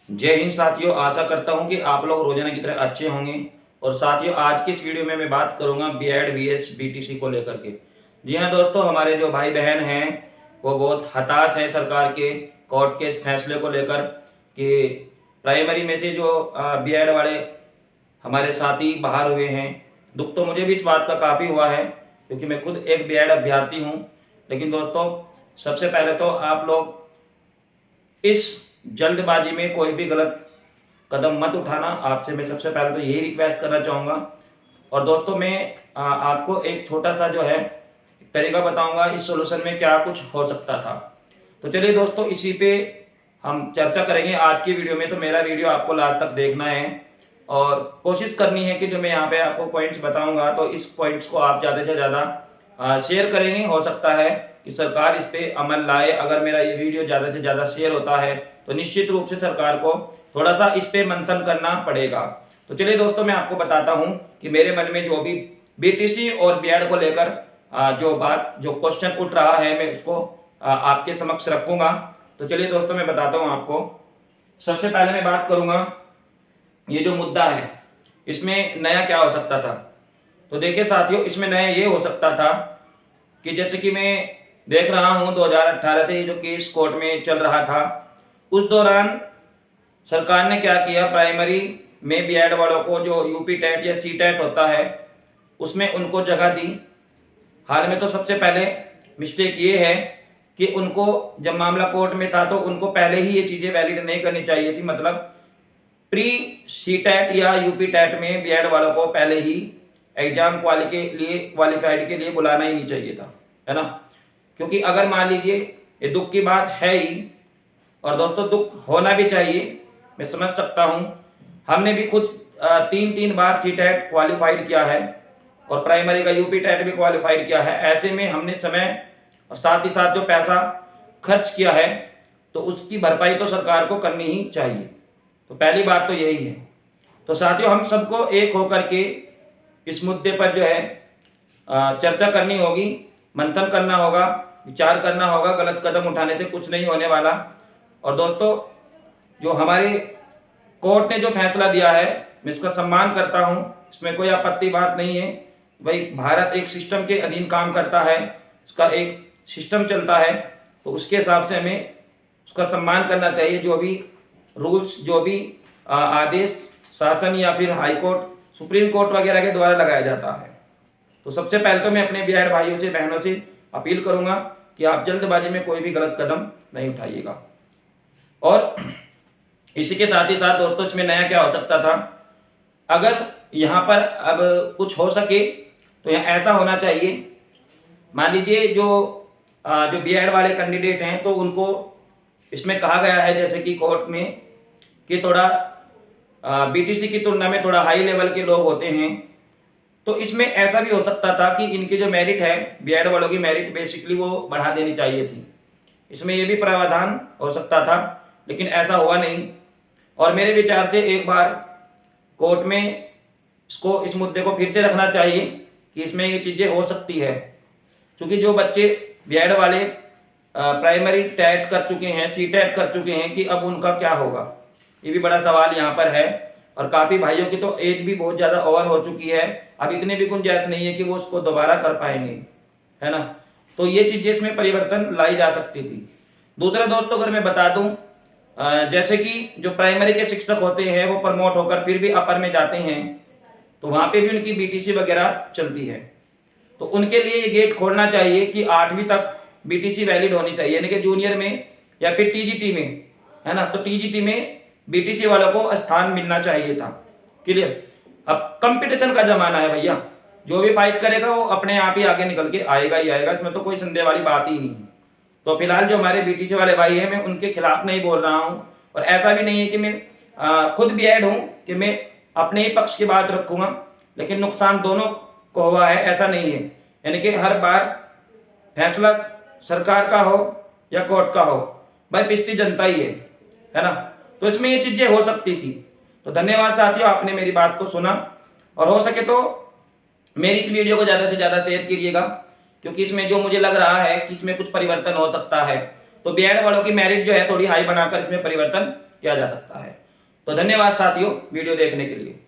जय हिंद साथियों, आशा करता हूं कि आप लोग रोजाना की तरह अच्छे होंगे। और साथियों, आज की इस वीडियो में मैं बात करूंगा बीएड वीएस बीटीसी को लेकर के। जी हां दोस्तों, हमारे जो भाई बहन हैं वो बहुत हताश हैं सरकार के कोर्ट के इस फैसले को लेकर कि प्राइमरी में से जो बीएड वाले हमारे साथी बाहर हुए हैं। दुख तो मुझे भी इस बात का काफ़ी हुआ है क्योंकि मैं खुद एक बीएड अभ्यर्थी हूं। लेकिन दोस्तों, सबसे पहले तो आप लोग इस जल्दबाजी में कोई भी गलत कदम मत उठाना। आपसे मैं सबसे पहले तो यही रिक्वेस्ट करना चाहूँगा। और दोस्तों, मैं आपको एक छोटा सा जो है एक तरीका बताऊंगा इस सॉल्यूशन में क्या कुछ हो सकता था। तो चलिए दोस्तों, इसी पे हम चर्चा करेंगे आज की वीडियो में। तो मेरा वीडियो आपको लास्ट तक देखना है और कोशिश करनी है कि जो मैं यहाँ पे आपको पॉइंट्स बताऊंगा तो इस पॉइंट्स को आप ज़्यादा से ज़्यादा शेयर करेंगे। हो सकता है कि सरकार इस पे अमल लाए। अगर मेरा ये वीडियो ज़्यादा से ज़्यादा शेयर होता है तो निश्चित रूप से सरकार को थोड़ा सा इस पे मंथन करना पड़ेगा। तो चलिए दोस्तों, मैं आपको बताता हूँ कि मेरे मन में जो भी बीटीसी और बीएड को लेकर जो क्वेश्चन उठ रहा है, मैं उसको आपके समक्ष रखूंगा। तो चलिए दोस्तों, मैं बताता हूँ आपको। सबसे पहले मैं बात करूंगा ये जो मुद्दा है इसमें नया क्या हो सकता था। तो देखिए साथियों, इसमें नया ये हो सकता था कि जैसे कि मैं देख रहा हूँ 2018 से ये जो केस कोर्ट में चल रहा था, उस दौरान सरकार ने क्या किया, प्राइमरी में बीएड वालों को जो यूपी टेट या सी टेट होता है उसमें उनको जगह दी। हाल में तो सबसे पहले मिस्टेक ये है कि उनको जब मामला कोर्ट में था तो उनको पहले ही ये चीज़ें वैलिड नहीं करनी चाहिए थी। मतलब प्री सी टेट या यूपी टेट में बीएड वालों को पहले ही एग्जाम क्वालिफाइड के लिए बुलाना ही नहीं चाहिए था, है ना। क्योंकि अगर मान लीजिए, ये दुख की बात है ही, और दोस्तों दुख होना भी चाहिए, मैं समझ सकता हूँ। हमने भी खुद तीन तीन बार सी टेट क्वालिफाइड किया है और प्राइमरी का यूपी टेट भी क्वालिफाइड किया है। ऐसे में हमने समय और साथ ही साथ जो पैसा खर्च किया है तो उसकी भरपाई तो सरकार को करनी ही चाहिए। तो पहली बात तो यही है। तो साथियों, हम सबको एक होकर के इस मुद्दे पर जो है चर्चा करनी होगी, मंथन करना होगा, विचार करना होगा। गलत कदम उठाने से कुछ नहीं होने वाला। और दोस्तों, जो हमारे कोर्ट ने जो फैसला दिया है मैं इसका सम्मान करता हूँ, इसमें कोई आपत्ति बात नहीं है। भाई, भारत एक सिस्टम के अधीन काम करता है, उसका एक सिस्टम चलता है, तो उसके हिसाब से हमें उसका सम्मान करना चाहिए। जो भी रूल्स, जो भी आदेश शासन या फिर हाई कोर्ट, सुप्रीम कोर्ट वगैरह के द्वारा लगाया जाता है। तो सबसे पहले तो मैं अपने बीएड भाइयों से, बहनों से अपील करूंगा कि आप जल्दबाजी में कोई भी गलत कदम नहीं उठाइएगा। और इसी के साथ ही साथ दोस्तों, इसमें नया क्या हो सकता था, अगर यहाँ पर अब कुछ हो सके तो यहाँ ऐसा होना चाहिए। मान लीजिए जो बीएड वाले कैंडिडेट हैं तो उनको इसमें कहा गया है जैसे कि कोर्ट में कि थोड़ा बीटीसी की तुलना में थोड़ा हाई लेवल के लोग होते हैं। तो इसमें ऐसा भी हो सकता था कि इनकी जो मेरिट है, बीएड वालों की मेरिट बेसिकली वो बढ़ा देनी चाहिए थी। इसमें ये भी प्रावधान हो सकता था, लेकिन ऐसा हुआ नहीं। और मेरे विचार से एक बार कोर्ट में इस मुद्दे को फिर से रखना चाहिए कि इसमें ये चीज़ें हो सकती है। क्योंकि जो बच्चे बीएड वाले प्राइमरी टेट कर चुके हैं, सी टेट कर चुके हैं, कि अब उनका क्या होगा, ये भी बड़ा सवाल यहाँ पर है। और काफ़ी भाइयों की तो एज भी बहुत ज़्यादा ओवर हो चुकी है, अब इतने भी गुंजाइश नहीं है कि वो उसको दोबारा कर पाएंगे, है ना। तो ये चीज़ें इसमें परिवर्तन लाई जा सकती थी। दूसरा दोस्तों, अगर मैं बता दूं, जैसे कि जो प्राइमरी के शिक्षक होते हैं वो प्रमोट होकर फिर भी अपर में जाते हैं, तो वहाँ पे भी उनकी बीटीसी वगैरह चलती है। तो उनके लिए ये गेट खोलना चाहिए कि 8वीं तक बीटीसी वैलिड होनी चाहिए, यानी कि जूनियर में या फिर टीजीटी में, है ना। तो टीजीटी में बीटीसी वालों को स्थान मिलना चाहिए था। क्लियर। अब कंपटीशन का जमाना है भैया, जो भी फाइट करेगा वो अपने आप ही आगे निकल के आएगा ही आएगा, इसमें तो कोई संदेह वाली बात ही नहीं है। तो फिलहाल जो हमारे बीटीसी वाले भाई हैं, मैं उनके खिलाफ नहीं बोल रहा हूँ। और ऐसा भी नहीं है कि मैं खुद भी ऐड हूँ कि मैं अपने ही पक्ष की बात रखूँगा, लेकिन नुकसान दोनों को हुआ है, ऐसा नहीं है। यानी कि हर बार फैसला सरकार का हो या कोर्ट का हो, भाई पिछली जनता ही है ना। तो इसमें ये चीज़ें हो सकती थी। तो धन्यवाद साथियों, आपने मेरी बात को सुना। और हो सके तो मेरी इस वीडियो को ज़्यादा से ज़्यादा शेयर कीजिएगा, क्योंकि इसमें जो मुझे लग रहा है कि इसमें कुछ परिवर्तन हो सकता है। तो बीएड वालों की मेरिट जो है थोड़ी हाई बनाकर इसमें परिवर्तन किया जा सकता है। तो धन्यवाद साथियों वीडियो देखने के लिए।